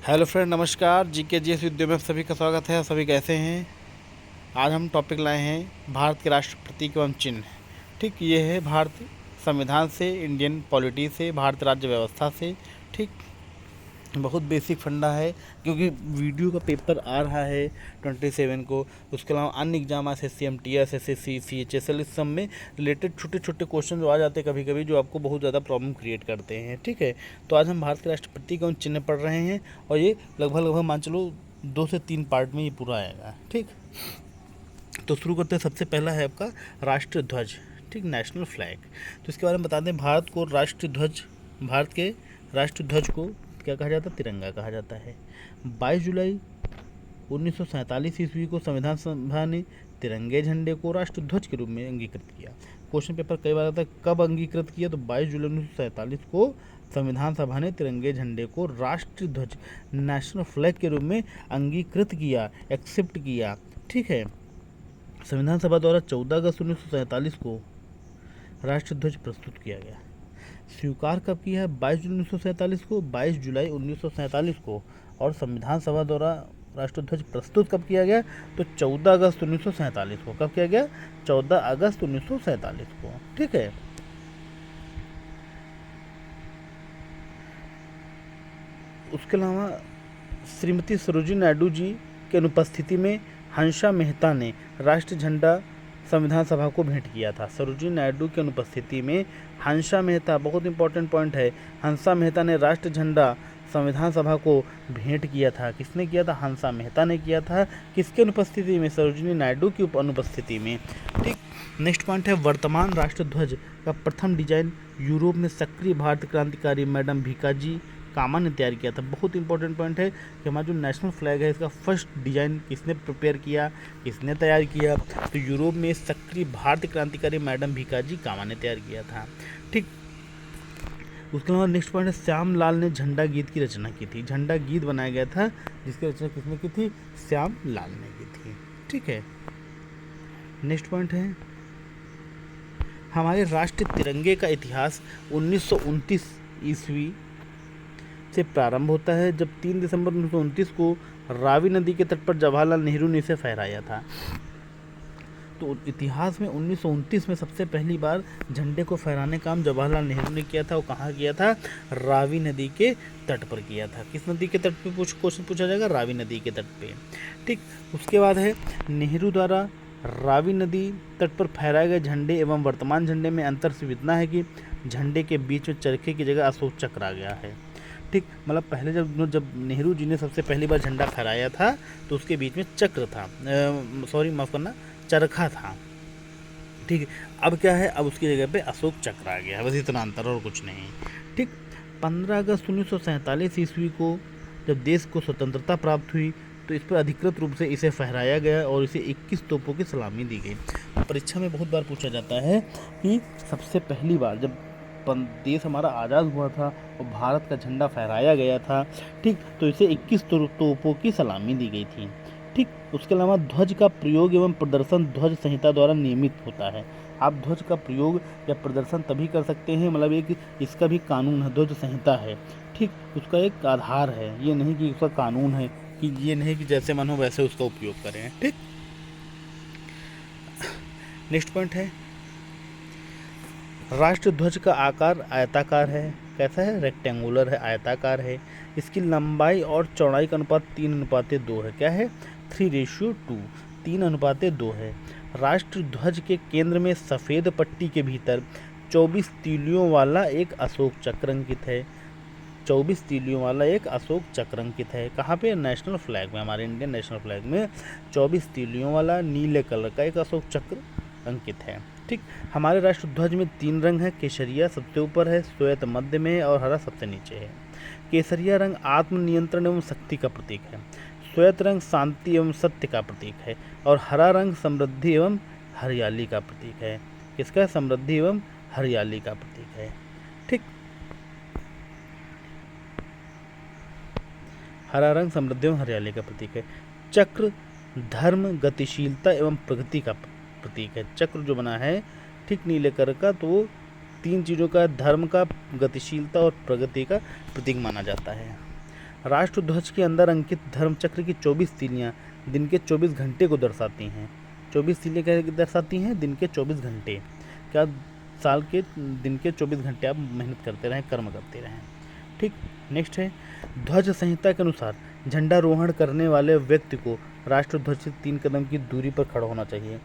Hello friend, नमस्कार। GKGS video में आप सभी का स्वागत है। सभी कैसे हैं? आज हम टॉपिक लाए हैं भारत के राष्ट्र प्रतीक एवं चिन्ह। ठीक, ये है भारत संविधान से, इंडियन पॉलिटी से, भारत राज्य व्यवस्था से। ठीक, बहुत बेसिक फंडा है क्योंकि वीडियो का पेपर आ रहा है 27 को। उसके अलावा अन्य exam SSC, MTS, SSC, CHSL, इस सब में रिलेटेड छोटे छोटे क्वेश्चन जो आ जाते हैं कभी कभी, जो आपको बहुत ज़्यादा प्रॉब्लम क्रिएट करते हैं। ठीक है, तो आज हम भारत के राष्ट्र प्रतीक एवं चिन्ह पढ़ रहे हैं और ये लगभग मान चलो 2 से 3 पार्ट में ये पूरा आएगा। ठीक, तो शुरू करते हैं। सबसे पहला है आपका राष्ट्रीय ध्वज। ठीक, नेशनल फ्लैग। तो इसके बारे में बता दें, भारत के राष्ट्रीय ध्वज को क्या कहा जाता है? तिरंगा कहा जाता है। 22 जुलाई 1947 ईस्वी को संविधान सभा ने तिरंगे झंडे को राष्ट्रीय ध्वज के रूप में अंगीकृत किया। क्वेश्चन पेपर कई बार आता है, कब अंगीकृत किया? तो 22 जुलाई 1947 को संविधान सभा ने तिरंगे झंडे को राष्ट्रीय ध्वज, नेशनल फ्लैग के रूप में अंगीकृत किया, एक्सेप्ट किया। ठीक है, संविधान सभा द्वारा 14 अगस्त 1947 को राष्ट्रीय ध्वज प्रस्तुत किया गया। स्वीकार कब किया है? 22 जुलाई 1947 को, 22 जुलाई 1947 को। और संविधान सभा द्वारा राष्ट्रीय ध्वज प्रस्तुत कब किया गया? तो 14 अगस्त 1947 को। कब किया गया? 14 अगस्त 1947 को। ठीक है, उसके अलावा श्रीमती सरोजिनी नायडू जी की अनुपस्थिति में हंसा मेहता ने राष्ट्रीय झंडा संविधान सभा को भेंट किया था। सरोजिनी नायडू की अनुपस्थिति में हंसा मेहता, बहुत इंपॉर्टेंट पॉइंट है, हंसा मेहता ने राष्ट्रीय झंडा संविधान सभा को भेंट किया था। किसने किया था? हंसा मेहता ने किया था। किसके अनुपस्थिति में? सरोजिनी नायडू की अनुपस्थिति में। ठीक, नेक्स्ट पॉइंट है, वर्तमान राष्ट्रीय ध्वज का प्रथम डिजाइन यूरोप में सक्रिय भारतीय क्रांतिकारी मैडम भीकाजी कामा ने तैयार किया था। बहुत इंपॉर्टेंट पॉइंट है कि हमारा जो नेशनल फ्लैग है, इसका फर्स्ट डिजाइन किसने प्रिपेयर किया, किसने तैयार किया? तो यूरोप में सक्रिय भारतीय क्रांतिकारी मैडम भीकाजी कामा ने तैयार किया था। ठीक, उसके अलावा नेक्स्ट पॉइंट है, श्याम लाल ने झंडा गीत की रचना की थी। झंडा गीत बनाया गया था जिसकी रचना किसने की थी? श्याम लाल ने की थी। ठीक है, नेक्स्ट पॉइंट है, हमारे राष्ट्रीय तिरंगे का इतिहास 1929 ईस्वी से प्रारंभ होता है, जब 3 दिसंबर 1929 को रावी नदी के तट पर जवाहरलाल नेहरू ने इसे फहराया था। तो इतिहास में 1929 में सबसे पहली बार झंडे को फहराने का काम जवाहरलाल नेहरू ने किया था। वो कहाँ किया था? रावी नदी के तट पर किया था। किस नदी के तट पे क्वेश्चन पूछा जाएगा? रावी नदी के तट पे। ठीक, उसके बाद है, नेहरू द्वारा रावी नदी तट पर फहराए गए झंडे एवं वर्तमान झंडे में अंतर सिर्फ इतना है कि झंडे के बीच में चरखे की जगह अशोक चक्र आ गया है। ठीक, मतलब पहले जब नेहरू जी ने सबसे पहली बार झंडा फहराया था तो उसके बीच में चक्र था, माफ़ करना, चरखा था। ठीक है, अब क्या है? अब उसकी जगह पे अशोक चक्र आ गया है, बस इतना अंतर और कुछ नहीं। ठीक, 15 अगस्त 1947 ईस्वी को जब देश को स्वतंत्रता प्राप्त हुई तो इस पर अधिकृत रूप से इसे फहराया गया और इसे 21 तोपों की सलामी दी गई। परीक्षा में बहुत बार पूछा जाता है कि सबसे पहली बार जब देश हमारा आज़ाद हुआ था और भारत का झंडा फहराया गया था, ठीक, तो इसे 21 तोपों की सलामी दी गई थी। ठीक, उसके अलावा ध्वज का प्रयोग एवं प्रदर्शन ध्वज संहिता द्वारा नियमित होता है। आप ध्वज का प्रयोग या प्रदर्शन तभी कर सकते हैं, मतलब एक इसका भी कानून है, ध्वज संहिता है। ठीक, उसका एक आधार है, ये नहीं कि उसका कानून है, कि ये नहीं कि जैसे मन हो वैसे उसका उपयोग करें। ठीक, नेक्स्ट पॉइंट है, राष्ट्र ध्वज का आकार आयताकार है। कैसा है? रेक्टेंगुलर है, आयताकार है। इसकी लंबाई और चौड़ाई का अनुपात 3:2 है। क्या है? 3:2, 3:2 है। राष्ट्र ध्वज के केंद्र में सफ़ेद पट्टी के भीतर 24 तीलियों वाला एक अशोक चक्र अंकित है। 24 तीलियों वाला एक अशोक चक्र अंकित है। कहाँ पे? नेशनल फ्लैग में, हमारे इंडियन नेशनल फ्लैग में 24 तीलियों वाला नीले कलर का एक अशोक चक्र अंकित है। ठीक, हमारे राष्ट्र ध्वज में 3 रंग है। केसरिया सबसे ऊपर है, श्वेत मध्य में है और हरा सबसे नीचे है। केसरिया रंग आत्मनियंत्रण एवं शक्ति का प्रतीक है। श्वेत रंग शांति एवं सत्य का प्रतीक है और हरा रंग समृद्धि एवं हरियाली का प्रतीक है। किसका? समृद्धि एवं हरियाली का प्रतीक है। ठीक, हरा रंग समृद्धि एवं हरियाली का प्रतीक है। चक्र धर्म, गतिशीलता एवं प्रगति का प्रतीक है। चक्र जो बना है, ठीक, नीले कलर का, तो वो 3 चीज़ों का, धर्म का, गतिशीलता और प्रगति का प्रतीक माना जाता है। राष्ट्रध्वज के अंदर अंकित धर्मचक्र की 24 तीलियां दिन के 24 घंटे को दर्शाती हैं। 24 तीलियां क्या दर्शाती हैं? दिन के 24 घंटे। क्या साल के दिन के 24 घंटे आप मेहनत करते रहें, कर्म करते रहें। ठीक। नेक्स्ट है, ध्वज संहिता के अनुसार झंडारोहण करने वाले व्यक्ति को राष्ट्रध्वज से 3 कदम की दूरी पर खड़ा होना चाहिए।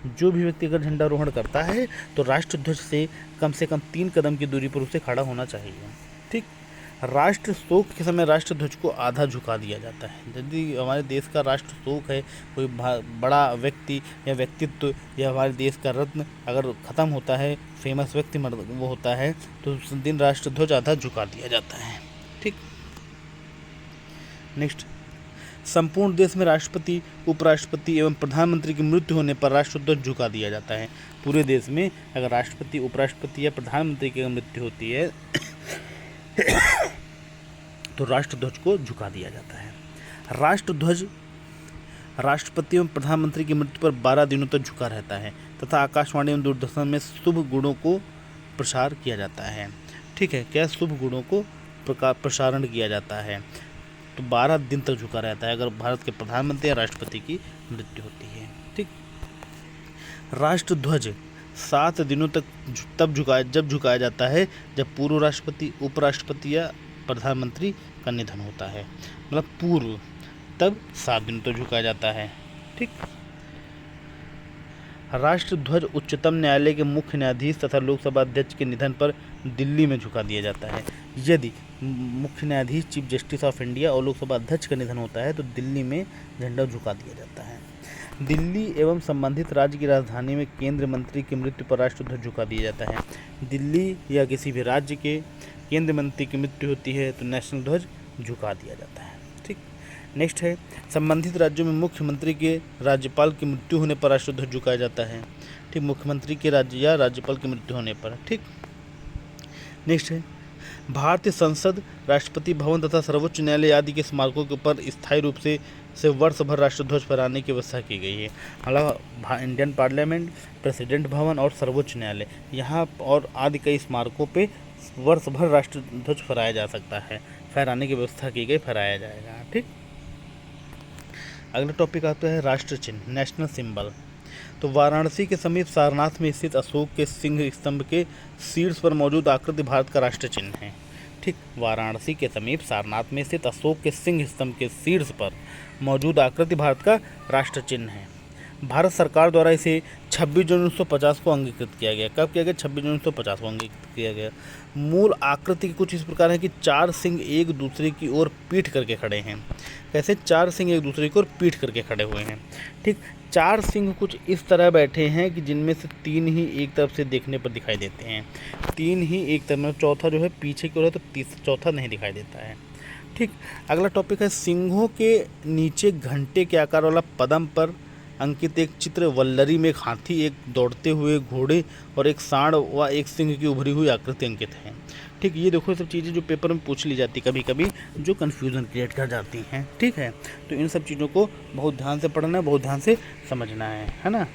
जो भी व्यक्ति अगर झंडारोहण करता है तो राष्ट्रध्वज से कम 3 कदम की दूरी पर उसे खड़ा होना चाहिए। ठीक। राष्ट्र शोक के समय राष्ट्रध्वज को आधा झुका दिया जाता है। यदि हमारे देश का राष्ट्र शोक है, कोई बड़ा व्यक्ति या व्यक्तित्व या हमारे देश का रत्न अगर ख़त्म होता है, फेमस व्यक्ति वो होता है, तो उस दिन राष्ट्रध्वज आधा झुका दिया जाता है। ठीक। नेक्स्ट, संपूर्ण देश में राष्ट्रपति, उपराष्ट्रपति एवं प्रधानमंत्री की मृत्यु होने पर राष्ट्रध्वज झुका दिया जाता है। पूरे देश में अगर राष्ट्रपति, उपराष्ट्रपति या प्रधानमंत्री की मृत्यु होती है तो राष्ट्रध्वज को झुका दिया जाता है। राष्ट्रध्वज राष्ट्रपति एवं प्रधानमंत्री की मृत्यु पर 12 दिनों तक झुका रहता है तथा आकाशवाणी एवं दूरदर्शन में शुभ गुणों को प्रसार किया जाता है। ठीक है, क्या शुभ गुणों को प्रसारण किया जाता है, तो 12 दिन तक झुका रहता है अगर भारत के प्रधानमंत्री या राष्ट्रपति की मृत्यु होती है। ठीक। राष्ट्रध्वज 7 दिनों तक जब झुकाया जाता है जब पूर्व राष्ट्रपति, उपराष्ट्रपति या प्रधानमंत्री का निधन होता है। मतलब पूर्व, तब 7 दिनों तक झुकाया जाता है। ठीक। राष्ट्रध्वज उच्चतम न्यायालय के मुख्य न्यायाधीश तथा लोकसभा अध्यक्ष के निधन पर दिल्ली में झुका दिया जाता है। यदि मुख्य न्यायाधीश, चीफ जस्टिस ऑफ इंडिया और लोकसभा अध्यक्ष का निधन होता है तो दिल्ली में झंडा झुका दिया जाता है। दिल्ली एवं संबंधित राज्य की राजधानी में केंद्रीय मंत्री की मृत्यु पर राष्ट्रध्वज झुका दिया जाता है। दिल्ली या किसी भी राज्य के केंद्रीय मंत्री की मृत्यु होती है तो नेशनल ध्वज झुका दिया जाता है। ठीक। नेक्स्ट है, संबंधित राज्यों में मुख्यमंत्री के, राज्यपाल की मृत्यु होने पर राष्ट्रध्वज झुकाया जाता है। ठीक। मुख्यमंत्री के राज्य या राज्यपाल की मृत्यु होने पर। ठीक। नेक्स्ट है, भारतीय संसद, राष्ट्रपति भवन तथा सर्वोच्च न्यायालय आदि के स्मारकों के ऊपर स्थायी रूप से वर्ष भर राष्ट्रध्वज फहराने की व्यवस्था की गई है। हालांकि इंडियन पार्लियामेंट, प्रेसिडेंट भवन और सर्वोच्च न्यायालय यहाँ और आदि कई स्मारकों पे वर्ष भर राष्ट्रध्वज फहराया जा सकता है, फहराने की व्यवस्था की गई, फहराया जाएगा। ठीक। अगला टॉपिक आता है राष्ट्र चिन्ह, नेशनल सिंबल। तो वाराणसी के समीप सारनाथ में स्थित अशोक के सिंह स्तंभ के शीर्ष पर मौजूद आकृति भारत का राष्ट्र चिन्ह है। ठीक। वाराणसी के समीप सारनाथ में स्थित अशोक के सिंह स्तंभ के शीर्ष पर मौजूद आकृति भारत का राष्ट्र चिन्ह है। भारत सरकार द्वारा इसे 26 जून 1950 को अंगीकृत किया गया। कब किया गया? 26 जून 1950 को अंगीकृत किया गया। मूल आकृति कुछ इस प्रकार है कि 4 सिंह एक दूसरे की ओर पीठ करके खड़े हैं। कैसे? 4 सिंह एक दूसरे की ओर पीठ करके खड़े हुए हैं। ठीक। 4 सिंह कुछ इस तरह बैठे हैं कि जिनमें से 3 ही एक तरफ से देखने पर दिखाई देते हैं। 3 ही एक तरफ में, चौथा जो है पीछे की ओर है तो चौथा नहीं दिखाई देता है। ठीक। अगला टॉपिक है, सिंहों के नीचे घंटे के आकार वाला पदम पर अंकित एक चित्र वल्लरी में एक हाथी, एक दौड़ते हुए घोड़े और एक सांड व एक सिंह की उभरी हुई आकृति अंकित है। ठीक। ये देखो, सब चीज़ें जो पेपर में पूछ ली जाती कभी कभी, जो कन्फ्यूज़न क्रिएट कर जाती हैं। ठीक है, तो इन सब चीज़ों को बहुत ध्यान से पढ़ना है, बहुत ध्यान से समझना है ना।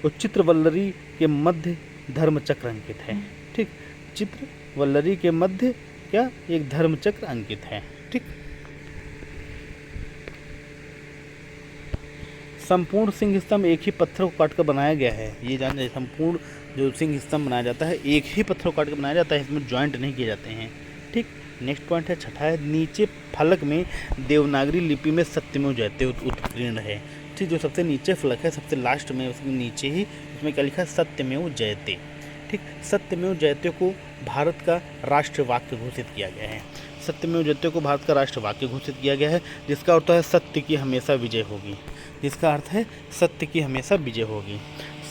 और चित्र वल्लरी के मध्य धर्मचक्र अंकित है। ठीक। चित्र वल्लरी के मध्य क्या एक धर्मचक्र अंकित है। ठीक। संपूर्ण सिंह स्तंभ एक ही पत्थर को काटकर बनाया गया है। ये जान जाए, संपूर्ण जो सिंह स्तंभ बनाया जाता है एक ही पत्थर को काटकर बनाया जाता है, इसमें जॉइंट नहीं किए जाते हैं। ठीक। नेक्स्ट पॉइंट है, छठा है, नीचे फलक में देवनागरी लिपि में सत्यमेव जयते उत्कीर्ण है। ठीक। जो सबसे नीचे फलक है, सबसे लास्ट में उसके नीचे ही उसमें क्या लिखा है? सत्यमेव जयते। ठीक। सत्यमेव जयते को भारत का राष्ट्र वाक्य घोषित किया गया है। सत्यमेव जयते को भारत का राष्ट्र वाक्य घोषित किया गया है, जिसका अर्थ है सत्य की हमेशा विजय होगी। जिसका अर्थ है सत्य की हमेशा विजय होगी।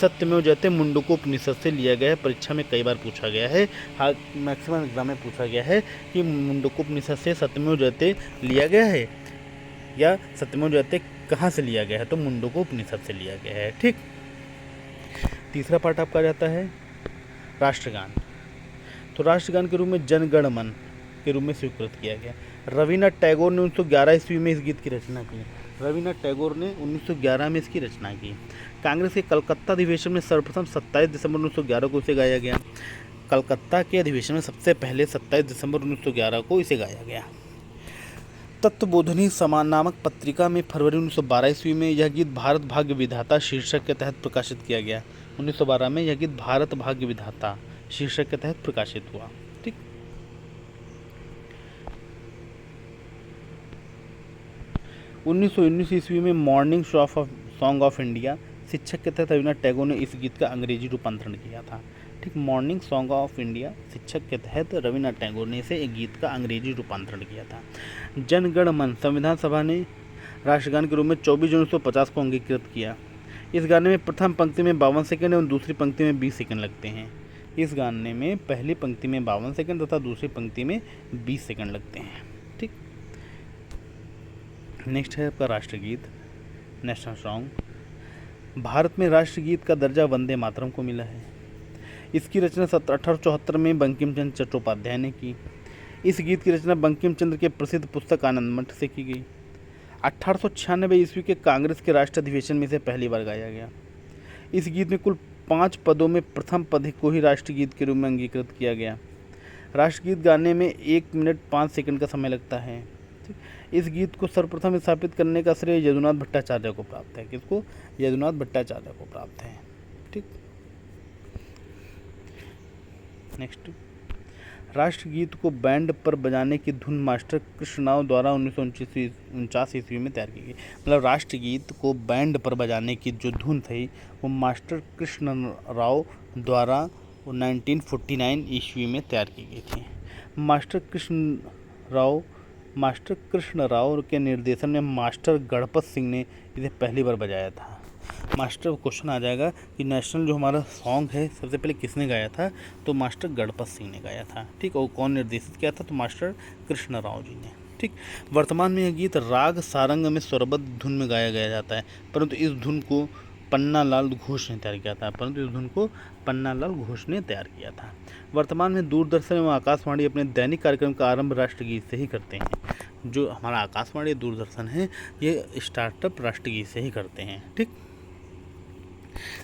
सत्यमेव जयते मुंडकोपनिषद से लिया गया है। परीक्षा में कई बार पूछा गया है, हाँ मैक्सिमम एग्जाम में पूछा गया है कि मुंडकोपनिषद से सत्यमेव जयते लिया गया है या सत्यमेव जयते कहाँ से लिया गया है? तो मुंडकोपनिषद से लिया गया है। ठीक। तीसरा पार्ट आपका जाता है राष्ट्रगान। तो राष्ट्रगान के रूप में जन गण मन के रूप में स्वीकृत किया गया। रविन्द्रनाथ टैगोर ने 1911 ईस्वी में इस गीत की रचना की। रविन्द्रनाथ टैगोर ने 1911 में इसकी रचना की। कांग्रेस के कलकत्ता अधिवेशन में सर्वप्रथम 27 दिसंबर 1911 को इसे गाया गया। कलकत्ता के अधिवेशन में सबसे पहले 27 दिसंबर 1911 को इसे गाया गया। तत्वबोधिनी समान नामक पत्रिका में फरवरी 1912 ईस्वी में यह गीत भारत भाग्य विधाता शीर्षक के तहत प्रकाशित किया गया। 1912 में यह गीत भारत भाग्य विधाता शीर्षक के तहत प्रकाशित हुआ। ठीक, 1919 ईस्वी में मॉर्निंग सॉन्ग ऑफ इंडिया शिक्षक के तहत रवीन्द्रनाथ टैगोर ने इस गीत का अंग्रेजी रूपांतरण किया था। ठीक, मॉर्निंग सॉन्ग ऑफ इंडिया शिक्षक के तहत रवीन्द्रनाथ टैगोर ने इसे एक गीत का अंग्रेजी रूपांतरण किया था। जन गण मन संविधान सभा ने राष्ट्रगान के रूप में 24 जून 1950 को अंगीकृत किया। इस गाने में प्रथम पंक्ति में 52 सेकंड एवं दूसरी पंक्ति में 20 सेकंड लगते हैं। इस गाने में पहली पंक्ति में 52 सेकंड तथा दूसरी पंक्ति में 20 सेकंड लगते हैं। ठीक, नेक्स्ट है आपका राष्ट्रगीत, नेशनल सॉन्ग। भारत में राष्ट्रगीत का दर्जा वंदे मातरम को मिला है। इसकी रचना 1874 में बंकिम चंद्र चट्टोपाध्याय ने की। इस गीत की रचना बंकिम चंद्र के प्रसिद्ध पुस्तक आनंद मठ से की गई। 1896 ईस्वी के कांग्रेस के राष्ट्र अधिवेशन में इसे पहली बार गाया गया। इस गीत में कुल 5 पदों में प्रथम पद को ही राष्ट्रगीत के रूप में अंगीकृत किया गया। राष्ट्रगीत गाने में 1 मिनट 5 सेकंड का समय लगता है। इस गीत को सर्वप्रथम स्थापित करने का श्रेय यदुनाथ भट्टाचार्य को प्राप्त है। किसको? यदुनाथ भट्टाचार्य को प्राप्त है। ठीक, नेक्स्ट, राष्ट्रगीत को बैंड पर बजाने की धुन मास्टर कृष्णराव द्वारा 1949 ईस्वी में तैयार की गई। मतलब राष्ट्रगीत को बैंड पर बजाने की जो धुन थी वो मास्टर कृष्णराव द्वारा 1949 ईस्वी में तैयार की गई थी। मास्टर कृष्णराव के निर्देशन में मास्टर गणपत सिंह ने इसे पहली बार बजाया था। मास्टर क्वेश्चन आ जाएगा कि नेशनल जो हमारा सॉन्ग है सबसे पहले किसने गाया था, तो मास्टर गणपत सिंह ने गाया था। ठीक, और कौन निर्देशित किया था, तो मास्टर कृष्णराव जी ने। ठीक, वर्तमान में यह गीत राग सारंग में स्वरबद्ध धुन में गाया जाता है, परंतु इस धुन को पन्नालाल घोष ने तैयार किया था। वर्तमान में दूरदर्शन एवं आकाशवाणी अपने दैनिक कार्यक्रम का आरंभ राष्ट्रगीत से ही करते हैं। जो हमारा आकाशवाणी दूरदर्शन है ये स्टार्टअप राष्ट्रगीत से ही करते हैं। ठीक,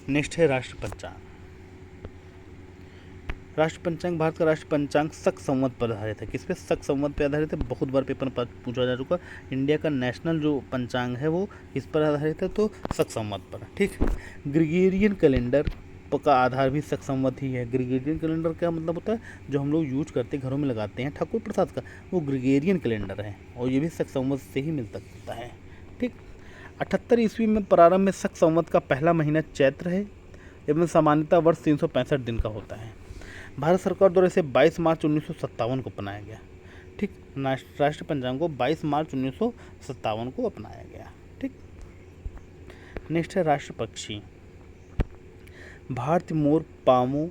नेक्स्ट है राष्ट्र पंचांग। राष्ट्र पंचांग भारत का राष्ट्र पंचांग शक संवत पर आधारित है। किस पे? शक संवत पर आधारित है। बहुत बार पेपर में पूछा जा चुका। इंडिया का नेशनल जो पंचांग है वो किस पर आधारित है, तो शक संवत पर। ठीक, ग्रेगोरियन कैलेंडर का आधार भी शक संवत ही है। ग्रेगोरियन कैलेंडर क्या मतलब होता है, जो हम लोग यूज करते घरों में लगाते हैं ठाकुर प्रसाद का, वो ग्रेगोरियन कैलेंडर है और ये भी शक संवत से ही मिल सकता है। ठीक, 78 ईस्वी में प्रारंभ में शक संवत का पहला महीना चैत्र है एवं सामान्यतः वर्ष 365 दिन का होता है। भारत सरकार द्वारा इसे 22 मार्च 1957 को अपनाया गया। ठीक, राष्ट्र पंचांग को 22 मार्च 1957 को अपनाया गया। ठीक, नेक्स्ट है राष्ट्र पक्षी। भारतीय मोर पामो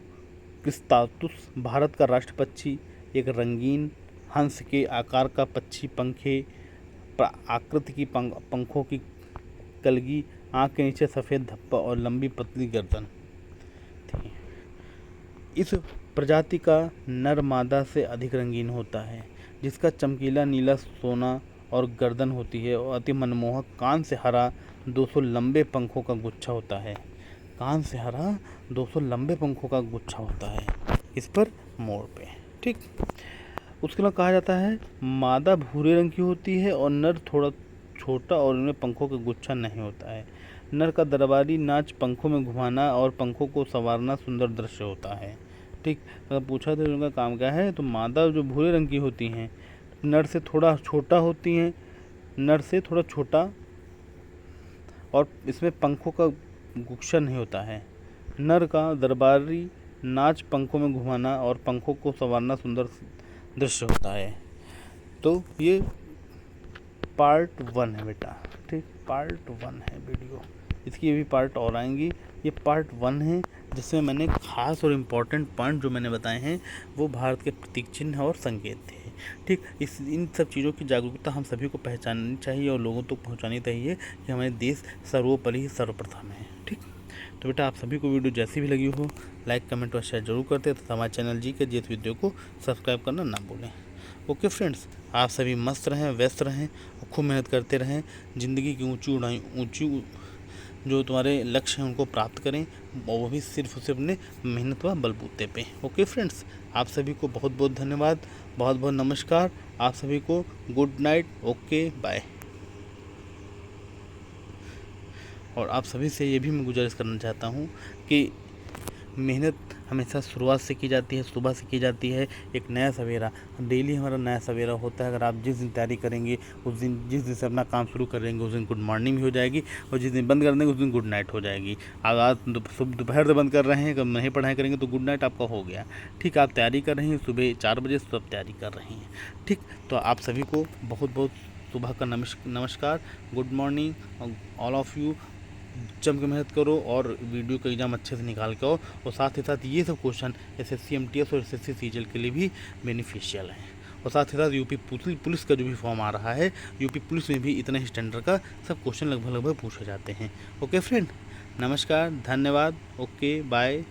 क्रिस्तातुस भारत का राष्ट्र पक्षी एक रंगीन हंस के आकार का पक्षी, पंखे आकृति की पंखों की कलगी, आँख के नीचे सफ़ेद धब्बा और लंबी पतली गर्दन थी। इस प्रजाति का नर मादा से अधिक रंगीन होता है, जिसका चमकीला नीला सोना और गर्दन होती है और अति मनमोहक कान से हरा 200 लंबे पंखों का गुच्छा होता है। कान से हरा 200 लंबे पंखों का गुच्छा होता है इस पर, मोर पे। ठीक, उसके बाद कहा जाता है मादा भूरे रंग की होती है और नर थोड़ा छोटा और उनमें पंखों का गुच्छा नहीं होता है। नर का दरबारी नाच पंखों में घुमाना और पंखों को संवारना सुंदर दृश्य होता है। ठीक, मतलब पूछा तो उनका काम क्या है, तो मादा जो भूरे रंग की होती हैं नर से थोड़ा छोटा होती हैं, नर से थोड़ा छोटा और इसमें पंखों का गुच्छा नहीं होता है। नर का दरबारी नाच पंखों में घुमाना और पंखों को संवारना सुंदर दृश्य होता है। तो ये पार्ट 1 है बेटा। ठीक, पार्ट 1 है वीडियो, इसकी भी पार्ट और आएंगी। ये पार्ट 1 है जिसमें मैंने खास और इम्पोर्टेंट पॉइंट जो मैंने बताए हैं वो भारत के प्रतीक चिन्ह और संकेत थे। ठीक, इन सब चीज़ों की जागरूकता हम सभी को पहचाननी चाहिए और लोगों तक पहुंचानी चाहिए कि हमारे देश सर्वोपरि सर्वप्रथम है। ठीक, तो बेटा आप सभी को वीडियो जैसी भी लगी हो लाइक कमेंट और शेयर जरूर करते तथा हमारे चैनल जी के जिस वीडियो को सब्सक्राइब करना ना भूलें। ओके फ्रेंड्स, आप सभी मस्त रहें, व्यस्त रहें और खूब मेहनत करते रहें। ज़िंदगी की ऊंची जो तुम्हारे लक्ष्य हैं उनको प्राप्त करें और वो भी सिर्फ अपने मेहनत व बलबूते पे। ओके फ्रेंड्स, आप सभी को बहुत बहुत धन्यवाद, बहुत बहुत नमस्कार। आप सभी को गुड नाइट, ओके बाय। और आप सभी से ये भी मैं गुजारिश करना चाहता हूँ कि मेहनत हमेशा शुरुआत से की जाती है, सुबह से की जाती है। एक नया सवेरा, डेली हमारा नया सवेरा होता है। अगर आप जिस दिन तैयारी करेंगे, उस दिन जिस दिन से अपना काम शुरू करेंगे, उस दिन गुड मॉर्निंग भी हो जाएगी, और जिस दिन बंद कर देंगे उस दिन गुड नाइट हो जाएगी। अब आप दोपहर से बंद कर रहे हैं, कब नहीं पढ़ाई करेंगे तो गुड नाइट आपका हो गया। ठीक, आप तैयारी कर रहे हैं, सुबह 4 बजे से आप तैयारी कर रहे हैं। ठीक, तो आप सभी को बहुत बहुत सुबह का नमस्कार, good morning all of you. जम के मेहनत करो और वीडियो का एग्ज़ाम अच्छे से निकाल के आओ। और साथ ही साथ ये सब क्वेश्चन SSC MTS और SSC सीजीएल के लिए भी बेनिफिशियल हैं। और साथ ही साथ यूपी पुलिस का जो भी फॉर्म आ रहा है, यूपी पुलिस में भी इतने ही स्टैंडर्ड का सब क्वेश्चन लगभग पूछे जाते हैं। ओके फ्रेंड, नमस्कार, धन्यवाद, ओके बाय।